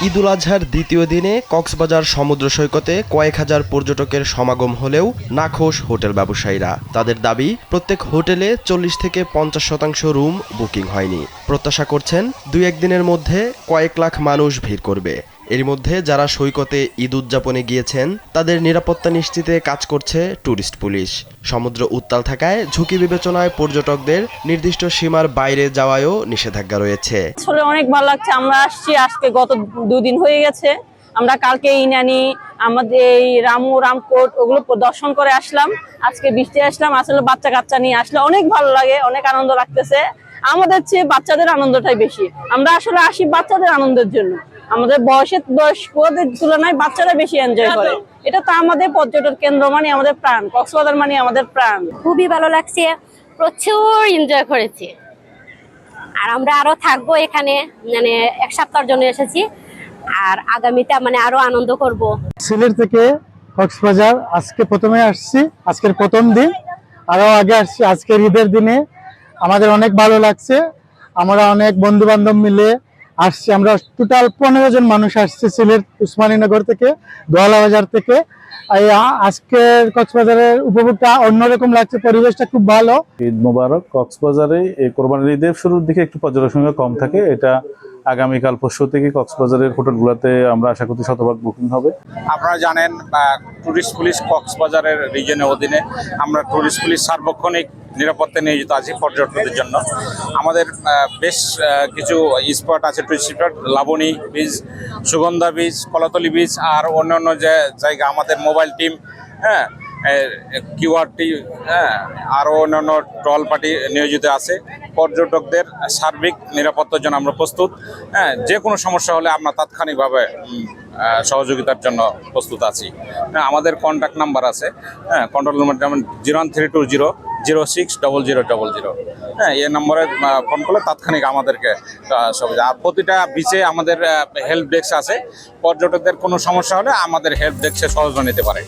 ঈদুল আজহার দ্বিতীয় দিনে কক্সবাজার সমুদ্র সৈকতে কয়েক হাজার পর্যটকের সমাগম হলেও নাখোশ হোটেল ব্যবসায়ীরা। তাদের দাবি, প্রত্যেক হোটেলে 40 থেকে 50% রুম বুকিং হয়নি। প্রত্যাশা করছেন 2-1 দিনের মধ্যে কয়েক লাখ মানুষ ভিড় করবে। এর মধ্যে যারা সৈকতে ঈদ উদযাপনে গিয়েছেন তাদের নিরাপত্তা নিশ্চিতে কাজ করছে ট্যুরিস্ট পুলিশ। সমুদ্র উত্তাল থাকায় ঝুঁকি বিবেচনায় পর্যটকদের নির্দিষ্ট সীমার বাইরে যাওয়ায়ও নিষেধাজ্ঞা রয়েছে। আসলে অনেক ভালো লাগছে। আমরা আসছি আজকে, গত 2 দিন হয়ে গেছে। আমরা কালকে ইনানি, আমাদের এই রামকোট ওগুলো দর্শন করে আসলাম। আজকে বৃষ্টি আসলাম, আসলে বাচ্চা কাচ্চা নিয়ে আসলে অনেক ভালো লাগে, অনেক আনন্দ লাগতেছে। আমাদের চেয়ে বাচ্চাদের আনন্দটাই বেশি। আমরা আসলে আসি বাচ্চাদের আনন্দের জন্য। আমাদের বয়স্কদের তুলনায় বাচ্চারা বেশি এনজয় করে। এটা তো আমাদের পর্যটন কেন্দ্র, মানে আমাদের প্রাণ। কক্সবাজার মানে আমাদের প্রাণ। খুবই ভালো লাগছে, প্রচুর এনজয় করেছি। আর আমরা আরো থাকবো এখানে, মানে 1 সপ্তাহের জন্য এসেছি। আর আগামীতে মানে আরো আনন্দ করব। সিলেট থেকে কক্সবাজার আজকে প্রথমে আসছি, আজকের প্রথম দিন। আরো আগে আসছি আজকের ঈদের দিনে। আমাদের অনেক ভালো লাগছে। আমরা অনেক বন্ধু বান্ধব মিলে আসছি। আমরা টোটাল 15 জন মানুষ আসছি সিলেট উসমানীনগর থেকে, দোয়ালা বাজার থেকে। আজকের কক্সবাজারের উপভোগটা অন্যরকম লাগছে, পরিবেশটা খুব ভালো। ঈদ মোবারক। কক্সবাজারে এই কোরবানির ঈদের শুরুর দিকে একটু পর্যটক সংখ্যা কম থাকে। এটা আগামীকাল পরশু থেকে কক্সবাজারের হোটেলগুলোতে আমরা আশা করছি শতভাগ বুকিং হবে। আপনারা জানেন ট্যুরিস্ট পুলিশ কক্সবাজারের রিজনের অধীনে আমরা ট্যুরিস্ট পুলিশ সার্বক্ষণিক নিরাপত্তা নিয়োজিত আছি পর্যটকদের জন্য। আমাদের বেশ কিছু স্পট আছে, tourist spot, Laboni beach, Sugandha beach, Kolatoli beach, আর অন্যান্য যে জায়গা আমাদের মোবাইল টিম, হ্যাঁ, কিউআরটি, হ্যাঁ, আরও অন্যান্য ট্রল পার্টি নিয়োজিত আছে। পর্যটকদের সার্বিক নিরাপত্তার জন্য আমরা প্রস্তুত। হ্যাঁ, যে কোনো সমস্যা হলে আমরা তাৎক্ষণিকভাবে সহযোগিতার জন্য প্রস্তুত আছি। হ্যাঁ, আমাদের কন্ট্যাক্ট নাম্বার আছে, হ্যাঁ, কন্ট্যাক্ট নাম্বার যেমন 01320 060000। হ্যাঁ, এই নম্বরে ফোন করলে তাৎক্ষণিক আমাদেরকে আর প্রতিটা বিচে আমাদের হেল্প ডেস্ক আছে। পর্যটকদের কোনো সমস্যা হলে আমাদের হেল্প ডেস্কে সহযোগিতা নিতে পারে।